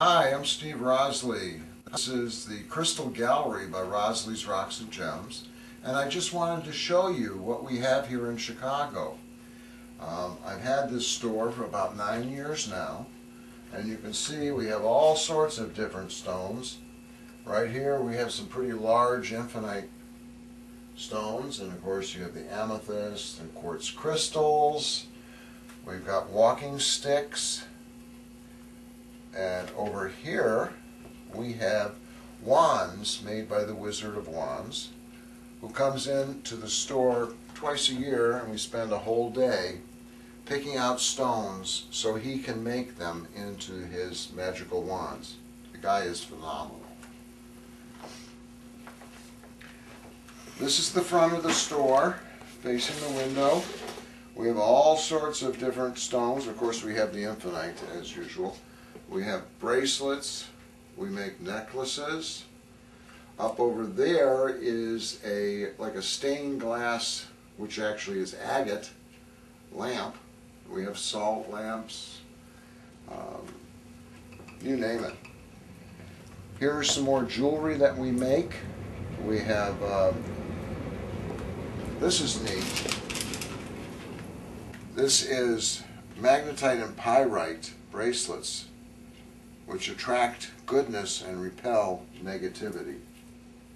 Hi, I'm Steve Rosley. This is the Crystal Gallery by Rosley's Rocks and Gems, and I just wanted to show you what we have here in Chicago. I've had this store for about 9 years now, and you can see we have all sorts of different stones. Right here we have some pretty large infinite stones, and of course you have the amethyst and quartz crystals. We've got walking sticks. And over here we have wands made by the Wizard of Wands, who comes into the store twice a year, and we spend a whole day picking out stones so he can make them into his magical wands. The guy is phenomenal. This is the front of the store facing the window. We have all sorts of different stones. Of course we have the infinite as usual. We have bracelets, we make necklaces. Up over there is like a stained glass, which actually is agate, lamp. We have salt lamps, you name it. Here's some more jewelry that we make. We have, this is neat. This is magnetite and pyrite bracelets, which attract goodness and repel negativity.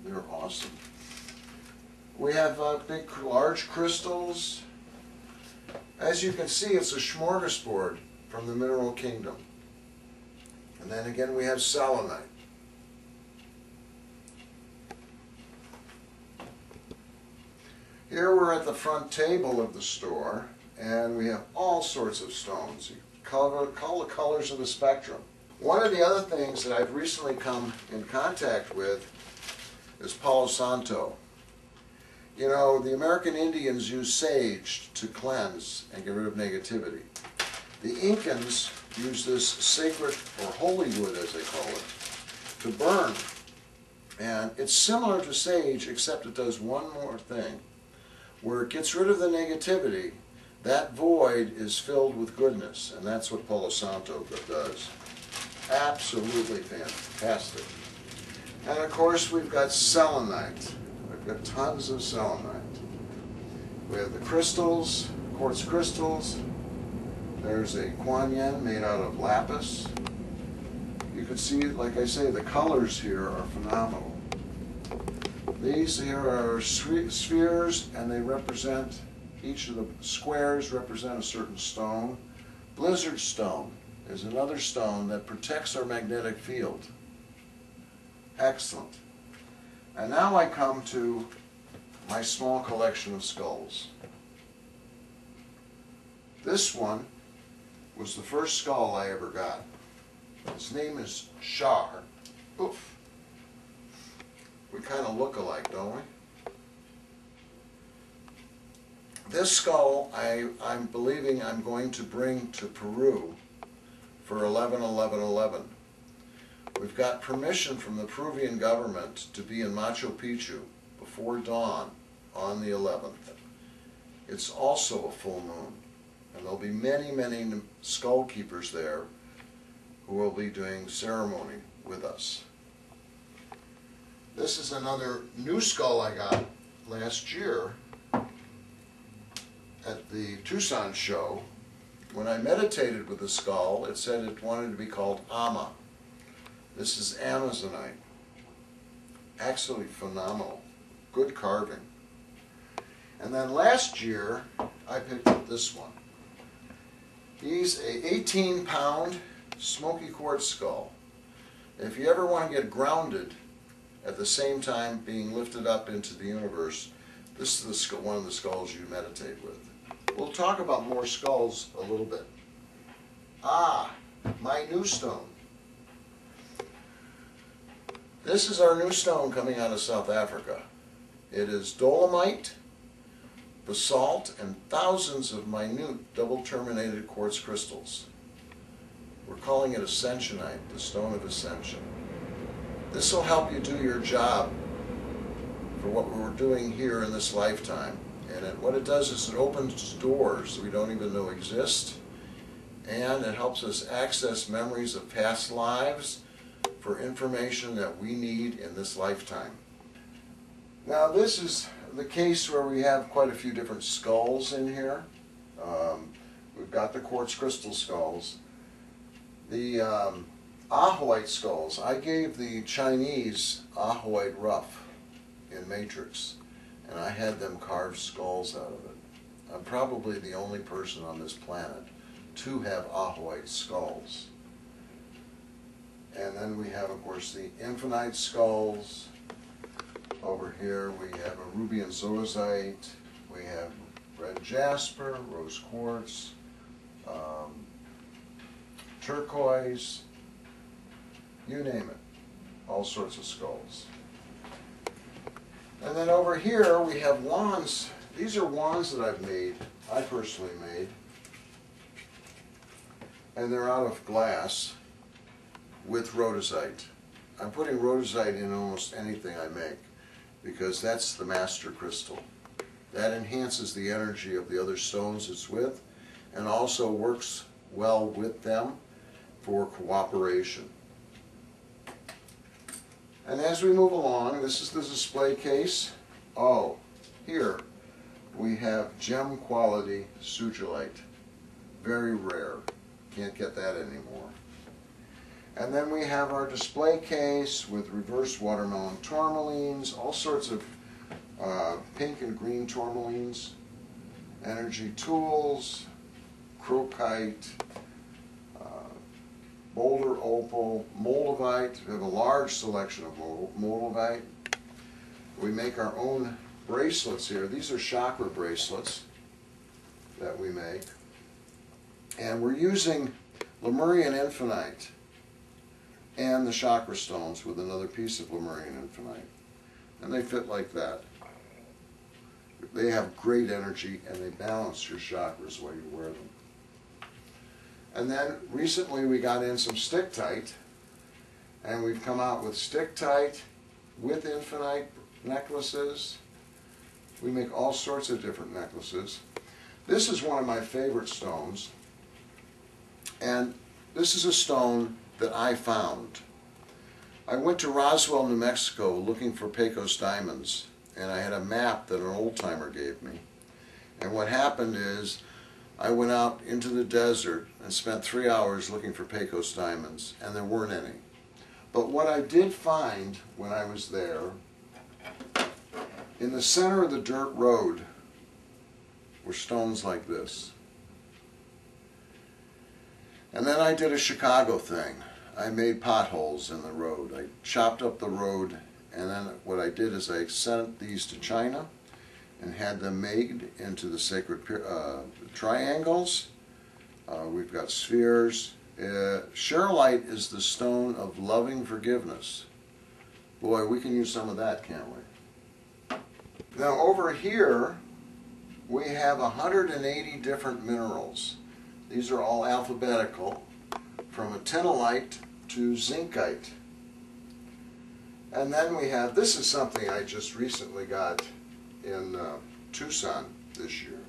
They're awesome. We have big, large crystals. As you can see, it's a smorgasbord from the mineral kingdom. And then again, we have selenite. Here we're at the front table of the store, and we have all sorts of stones. You call the colors of the spectrum. One of the other things that I've recently come in contact with is Palo Santo. You know, the American Indians use sage to cleanse and get rid of negativity. The Incans use this sacred, or holy wood as they call it, to burn. And it's similar to sage, except it does one more thing. Where it gets rid of the negativity, that void is filled with goodness, and that's what Palo Santo does. Absolutely fantastic. And of course we've got selenite. We've got tons of selenite. We have the crystals, quartz crystals. There's a Kuan Yin made out of lapis. You can see, like I say, the colors here are phenomenal. These here are spheres, and they represent, each of the squares represent a certain stone. Blizzard stone is another stone that protects our magnetic field. Excellent. And now I come to my small collection of skulls. This one was the first skull I ever got. His name is Shar. Oof. We kind of look alike, don't we? This skull I'm believing I'm going to bring to Peru for 11/11/11. We've got permission from the Peruvian government to be in Machu Picchu before dawn on the 11th. It's also a full moon, and there'll be many, many skull keepers there who will be doing ceremony with us. This is another new skull I got last year at the Tucson show. When I meditated with the skull, it said it wanted to be called Ama. This is Amazonite. Absolutely phenomenal. Good carving. And then last year, I picked up this one. He's a 18-pound smoky quartz skull. If you ever want to get grounded at the same time being lifted up into the universe, this is one of the skulls you meditate with. We'll talk about more skulls a little bit. Ah, my new stone. This is our new stone coming out of South Africa. It is dolomite, basalt, and thousands of minute double-terminated quartz crystals. We're calling it ascensionite, the stone of ascension. This will help you do your job for what we're doing here in this lifetime. And what it does is it opens doors that we don't even know exist, and it helps us access memories of past lives for information that we need in this lifetime. Now this is the case where we have quite a few different skulls in here. We've got the quartz crystal skulls. The Ahoite skulls, I gave the Chinese Ahoite rough in matrix, and I had them carve skulls out of it. I'm probably the only person on this planet to have Ahoite skulls. And then we have, of course, the infinite skulls. Over here we have a ruby and zoisite, we have red jasper, rose quartz, turquoise, you name it, all sorts of skulls. And then over here we have wands. These are wands that I've made, I personally made, and they're out of glass with rhodozite. I'm putting rhodozite in almost anything I make because that's the master crystal. That enhances the energy of the other stones it's with and also works well with them for cooperation. And as we move along, this is the display case. Oh, here we have gem quality sugilite. Very rare. Can't get that anymore. And then we have our display case with reverse watermelon tourmalines, all sorts of pink and green tourmalines, energy tools, crocite, boulder opal, moldavite. We have a large selection of moldavite. We make our own bracelets here. These are chakra bracelets that we make. And we're using Lemurian infinite and the chakra stones with another piece of Lemurian infinite. And they fit like that. They have great energy and they balance your chakras while you wear them. And then recently we got in some Sticktite, and we've come out with Sticktite with infinite necklaces. We make all sorts of different necklaces. This is one of my favorite stones, and this is a stone that I found. I went to Roswell, New Mexico looking for Pecos diamonds, and I had a map that an old-timer gave me. And what happened is I went out into the desert and spent 3 hours looking for Pecos diamonds, and there weren't any. But what I did find when I was there, in the center of the dirt road were stones like this. And then I did a Chicago thing. I made potholes in the road. I chopped up the road, and then what I did is I sent these to China and had them made into the sacred triangles. We've got spheres. Cherilite is the stone of loving forgiveness. Boy, we can use some of that, can't we? Now over here, we have 180 different minerals. These are all alphabetical, from actinolite to zincite. And then we have, this is something I just recently got in Tucson this year,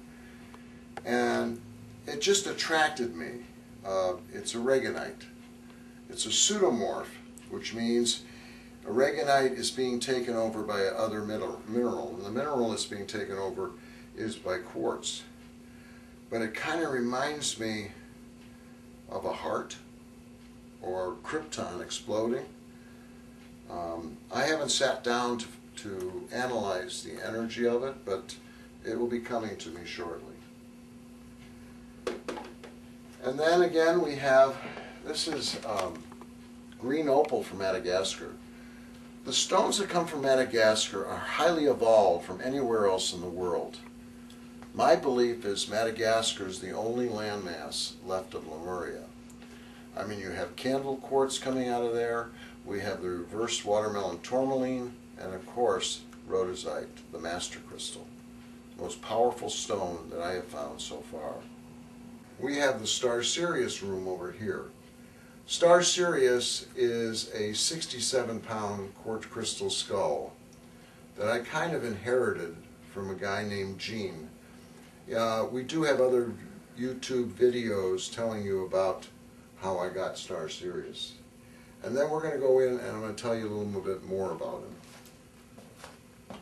and it just attracted me. It's aragonite. It's a pseudomorph, which means aragonite is being taken over by another mineral, and the mineral that's being taken over is by quartz. But it kind of reminds me of a heart or krypton exploding. I haven't sat down to analyze the energy of it, but it will be coming to me shortly. And then again we have, this is green opal from Madagascar. The stones that come from Madagascar are highly evolved from anywhere else in the world. My belief is Madagascar is the only landmass left of Lemuria. I mean, you have candle quartz coming out of there, we have the reverse watermelon tourmaline, and of course, rhodozite, the master crystal. Most powerful stone that I have found so far. We have the Star Sirius room over here. Star Sirius is a 67-pound quartz crystal skull that I kind of inherited from a guy named Gene. We do have other YouTube videos telling you about how I got Star Sirius. And then we're going to go in and I'm going to tell you a little bit more about him.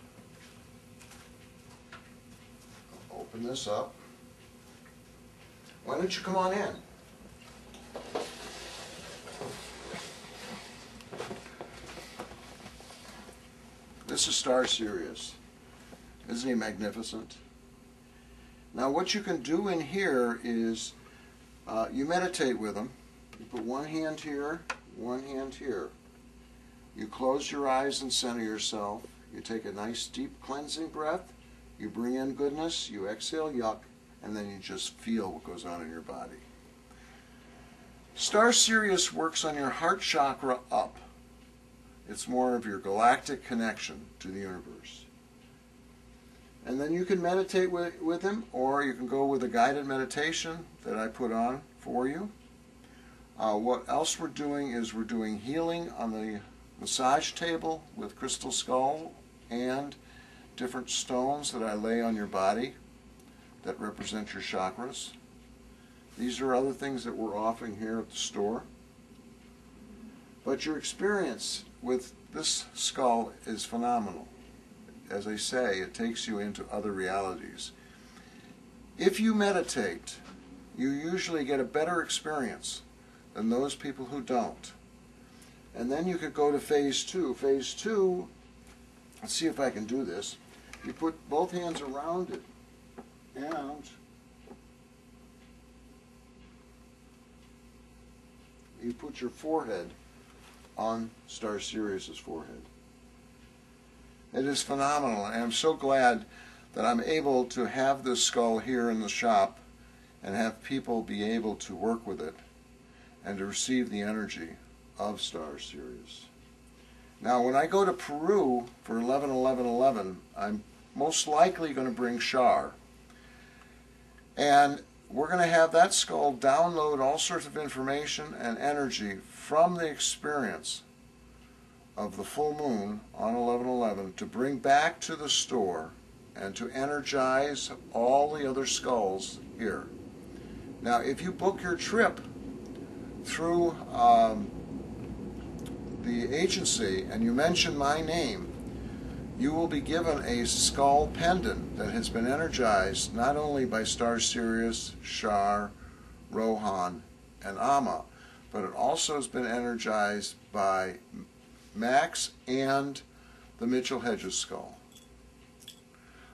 Open this up. Why don't you come on in? This is Star Sirius. Isn't he magnificent? Now what you can do in here is you meditate with him. You put one hand here, one hand here. You close your eyes and center yourself. You take a nice deep cleansing breath. You bring in goodness, you exhale yuck, and then you just feel what goes on in your body. Star Sirius works on your heart chakra up. It's more of your galactic connection to the universe. And then you can meditate with him, or you can go with a guided meditation that I put on for you. What else we're doing is we're doing healing on the massage table with crystal skull and different stones that I lay on your body that represent your chakras. These are other things that we're offering here at the store. But your experience with this skull is phenomenal. As I say, it takes you into other realities. If you meditate, you usually get a better experience than those people who don't. And then you could go to phase two. Phase two, let's see if I can do this. You put both hands around it and you put your forehead on Star Sirius's forehead. It is phenomenal, and I'm so glad that I'm able to have this skull here in the shop and have people be able to work with it and to receive the energy of Star Sirius. Now, when I go to Peru for 11-11-11, I'm most likely going to bring Shar. And we're going to have that skull download all sorts of information and energy from the experience of the full moon on 11-11 to bring back to the store and to energize all the other skulls here. Now, if you book your trip through the agency and you mention my name, you will be given a skull pendant that has been energized not only by Star Sirius, Shar, Rohan, and Amma, but it also has been energized by Max and the Mitchell Hedges skull.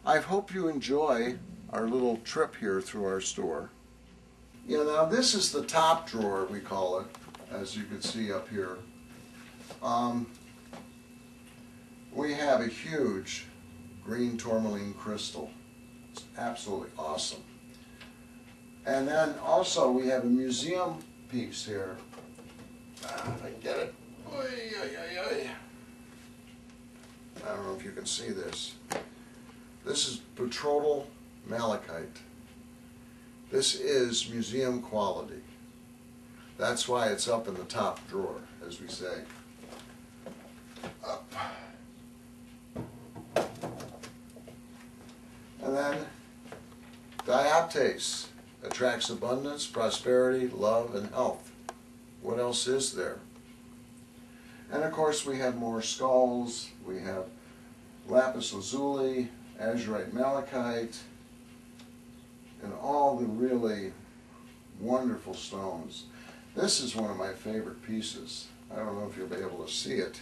I hope you enjoy our little trip here through our store. Yeah, now this is the top drawer, we call it, as you can see up here. We have a huge green tourmaline crystal. It's absolutely awesome. And then also we have a museum piece here. If I can get it. Oy, oy, oy, oy. I don't know if you can see this. This is betrothal malachite. This is museum quality. That's why it's up in the top drawer, as we say. Up. And then dioptase attracts abundance, prosperity, love, and health. What else is there? And of course we have more skulls. We have lapis lazuli, azurite malachite, and all the really wonderful stones. This is one of my favorite pieces. I don't know if you'll be able to see it,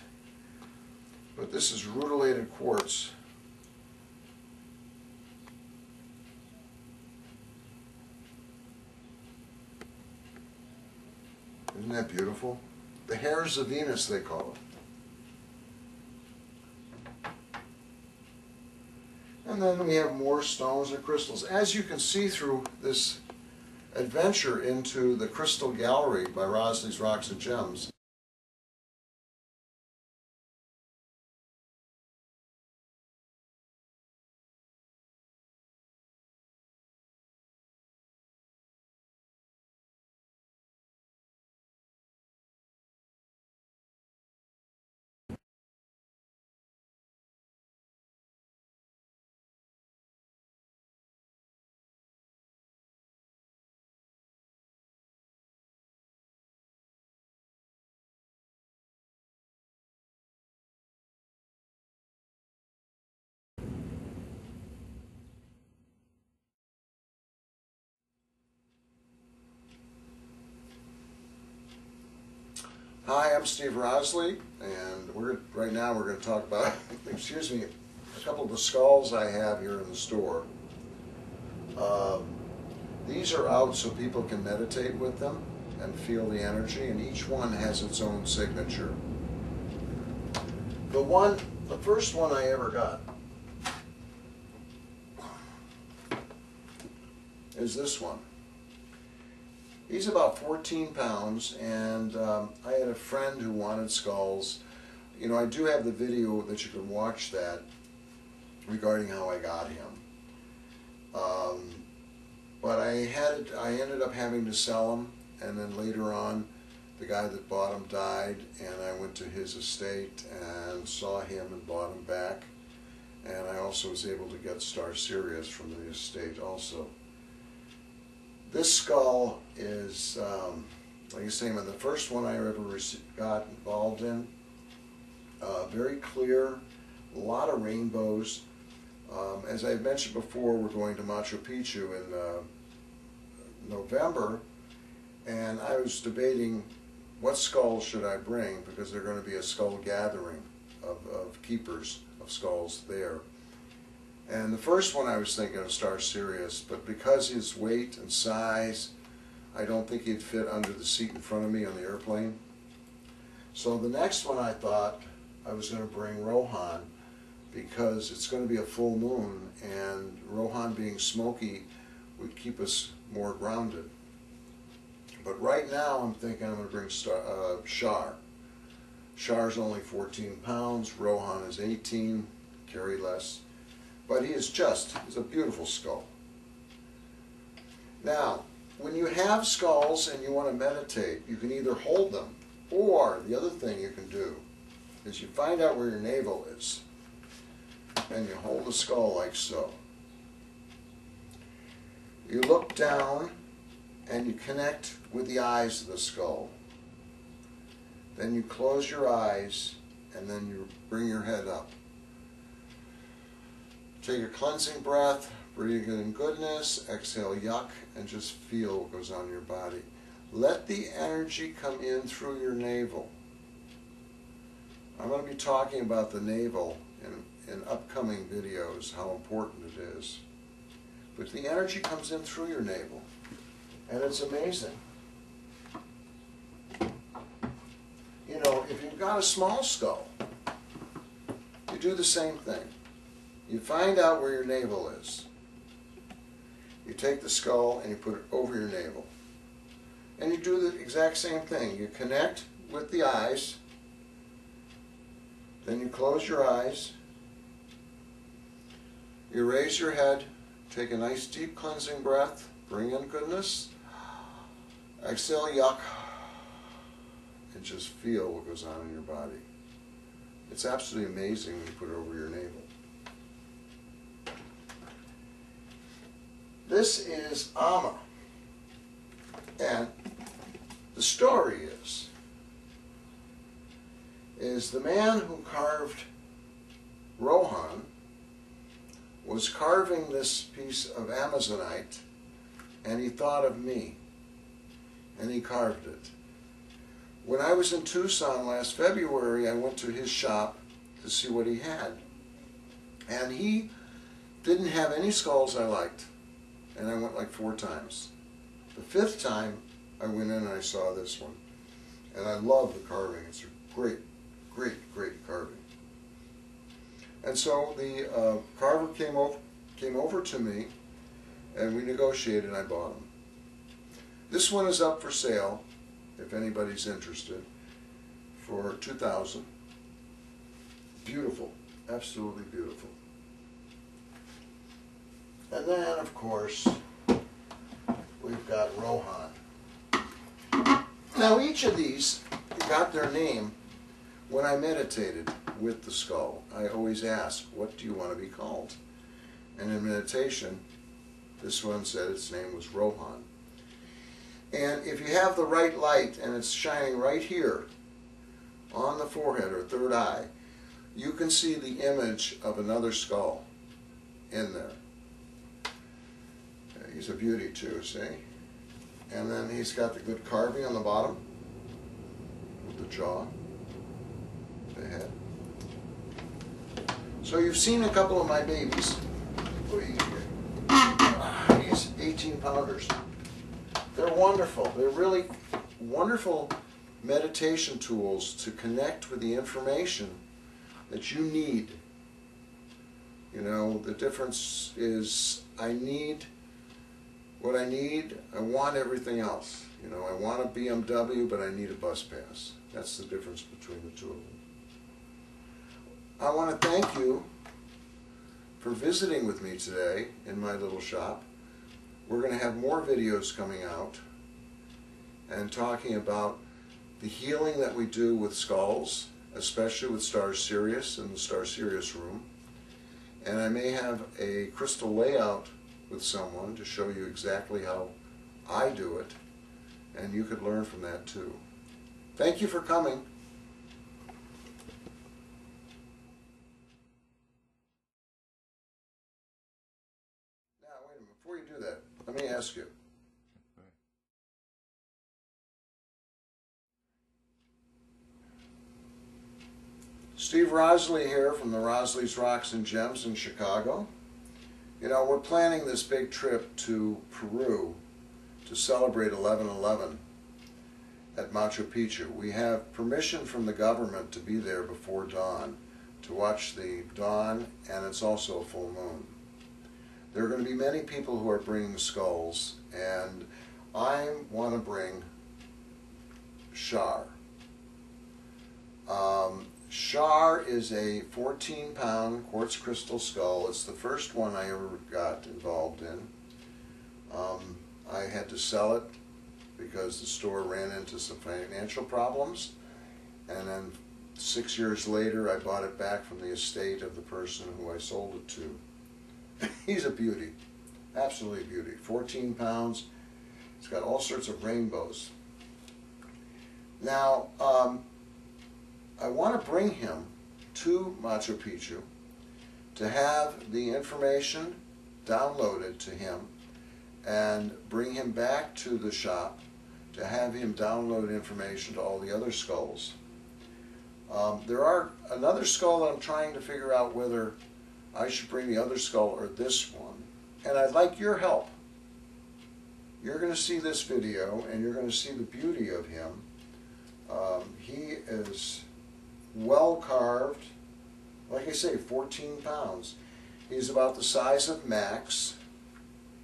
but this is rutilated quartz. Isn't that beautiful? The hairs of Venus, they call it. And then we have more stones and crystals. As you can see through this adventure into the Crystal Gallery by Rosley's Rocks and Gems, Hi, I'm Steve Rosley, and right now we're going to talk about, excuse me, a couple of the skulls I have here in the store. These are out so people can meditate with them and feel the energy, and each one has its own signature. The first one I ever got is this one. He's about 14 pounds, and I had a friend who wanted skulls. You know, I do have the video that you can watch that regarding how I got him. But I ended up having to sell him, and then later on, the guy that bought him died, and I went to his estate and saw him and bought him back. And I also was able to get Star Sirius from the estate also. This skull is, like I say, the first one I ever got involved in. Very clear, a lot of rainbows. As I mentioned before, we're going to Machu Picchu in November, and I was debating what skulls should I bring, because they're going to be a skull gathering of keepers of skulls there. And the first one I was thinking of Star Sirius, but because his weight and size, I don't think he'd fit under the seat in front of me on the airplane. So the next one I thought I was going to bring Rohan, because it's going to be a full moon, and Rohan being smoky would keep us more grounded. But right now I'm thinking I'm going to bring Shar. Shar's only 14 pounds, Rohan is 18, carry less. But he's a beautiful skull. Now, when you have skulls and you want to meditate, you can either hold them, or the other thing you can do is you find out where your navel is, and you hold the skull like so. You look down and you connect with the eyes of the skull. Then you close your eyes and then you bring your head up. Take a cleansing breath, breathe in goodness, exhale yuck, and just feel what goes on in your body. Let the energy come in through your navel. I'm going to be talking about the navel in upcoming videos, how important it is. But the energy comes in through your navel, and it's amazing. You know, if you've got a small skull, you do the same thing. You find out where your navel is. You take the skull and you put it over your navel. And you do the exact same thing. You connect with the eyes. Then you close your eyes. You raise your head. Take a nice deep cleansing breath. Bring in goodness. Exhale yuck. And just feel what goes on in your body. It's absolutely amazing when you put it over your navel. This is Amma, and the story is the man who carved Rohan was carving this piece of Amazonite, and he thought of me, and he carved it. When I was in Tucson last February, I went to his shop to see what he had, and he didn't have any skulls I liked. And I went like 4 times. The 5th time, I went in and I saw this one. And I love the carving. It's a great, great, great carving. And so the carver came over to me, and we negotiated, and I bought him. This one is up for sale, if anybody's interested, for $2,000. Beautiful, absolutely beautiful. And then, of course, we've got Rohan. Now, each of these got their name when I meditated with the skull. I always ask, what do you want to be called? And in meditation, this one said its name was Rohan. And if you have the right light and it's shining right here on the forehead or third eye, you can see the image of another skull in there. He's a beauty too, see? And then he's got the good carving on the bottom. the jaw, the head. So you've seen a couple of my babies. These 18-pounders. They're wonderful. They're really wonderful meditation tools to connect with the information that you need. You know, the difference is I need what I need. I want everything else. You know, I want a BMW, but I need a bus pass. That's the difference between the two of them. I want to thank you for visiting with me today in my little shop. We're going to have more videos coming out and talking about the healing that we do with skulls, especially with Star Sirius in the Star Sirius room. And I may have a crystal layout with someone to show you exactly how I do it, and you could learn from that too. Thank you for coming. Now, wait a minute, before you do that, let me ask you. Steve Rosley here from the Rosley's Rocks and Gems in Chicago. You know, we're planning this big trip to Peru to celebrate 11/11 at Machu Picchu. We have permission from the government to be there before dawn, to watch the dawn, and it's also a full moon. There are going to be many people who are bringing skulls, and I want to bring Shar. Shar is a 14-pound quartz crystal skull. It's the first one I ever got involved in. I had to sell it because the store ran into some financial problems, and then 6 years later I bought it back from the estate of the person who I sold it to. He's a beauty, absolutely a beauty. 14 pounds, it's got all sorts of rainbows. Now, I want to bring him to Machu Picchu to have the information downloaded to him and bring him back to the shop to have him download information to all the other skulls. There are another skull that I'm trying to figure out whether I should bring the other skull or this one, and I'd like your help. You're going to see this video and you're going to see the beauty of him. He is well carved, like I say, 14 pounds. He's about the size of Max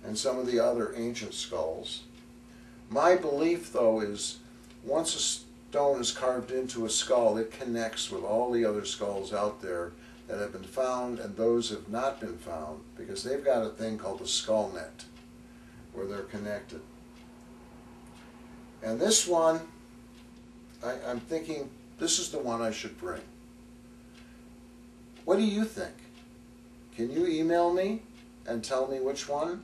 and some of the other ancient skulls. My belief, though, is once a stone is carved into a skull, it connects with all the other skulls out there that have been found and those have not been found, because they've got a thing called the skull net where they're connected. And this one, I'm thinking this is the one I should bring. What do you think? Can you email me and tell me which one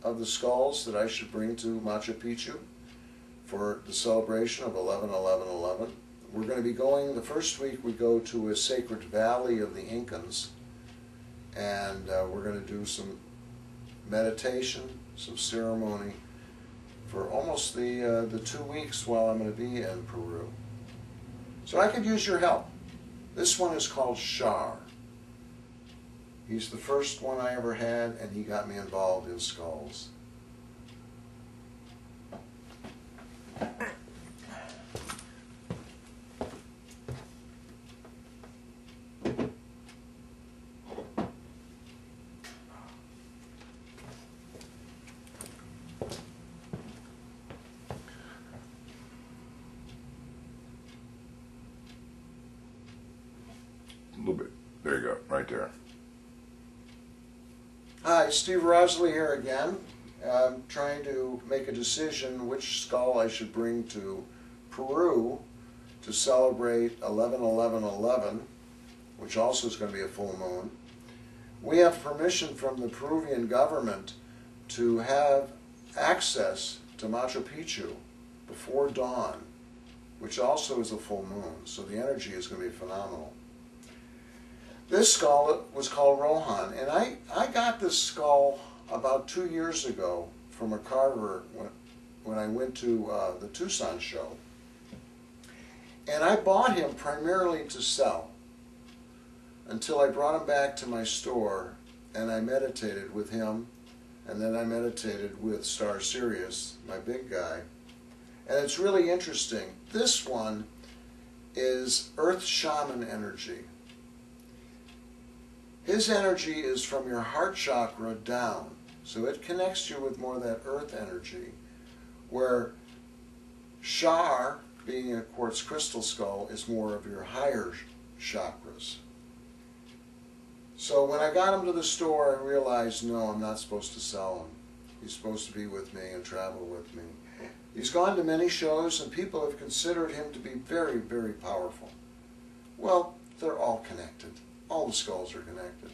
of the skulls that I should bring to Machu Picchu for the celebration of 11/11/11? We're going to be going, the first week we go to a sacred valley of the Incans, and we're going to do some meditation, some ceremony for almost the 2 weeks while I'm going to be in Peru. So I could use your help. This one is called Shar. He's the first one I ever had, and he got me involved in skulls. A little bit. There you go, right there. Hi, Steve Rosley here again. I'm trying to make a decision which skull I should bring to Peru to celebrate 11/11/11, which also is going to be a full moon. We have permission from the Peruvian government to have access to Machu Picchu before dawn, which also is a full moon, so the energy is going to be phenomenal. This skull was called Rohan, and I got this skull about 2 years ago from a carver when I went to the Tucson show. And I bought him primarily to sell until I brought him back to my store and I meditated with him, and then I meditated with Star Sirius, my big guy. And it's really interesting. This one is Earth Shaman energy. His energy is from your heart chakra down. So it connects you with more of that earth energy, where Shar, being a quartz crystal skull, is more of your higher chakras. So when I got him to the store, I realized, no, I'm not supposed to sell him. He's supposed to be with me and travel with me. He's gone to many shows, and people have considered him to be very, very powerful. Well, they're all connected. All the skulls are connected.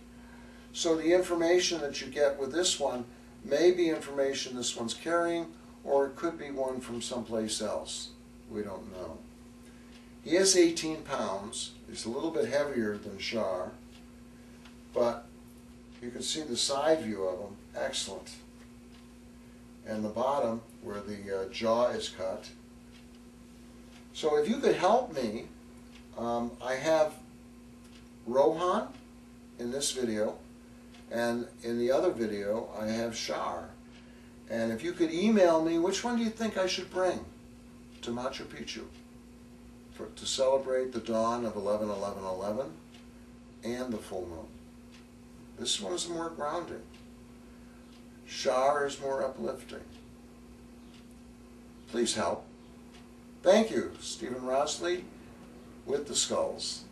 So the information that you get with this one may be information this one's carrying, or it could be one from someplace else. We don't know. He is 18 pounds. He's a little bit heavier than Shar, but you can see the side view of him. Excellent. And the bottom, where the jaw is cut. So if you could help me, I have Rohan in this video, and in the other video I have Shar. And if you could email me, which one do you think I should bring to Machu Picchu to celebrate the dawn of 11/11/11 and the full moon? This one is more grounding. Shar is more uplifting. Please help. Thank you, Stephen Rosley with the Skulls.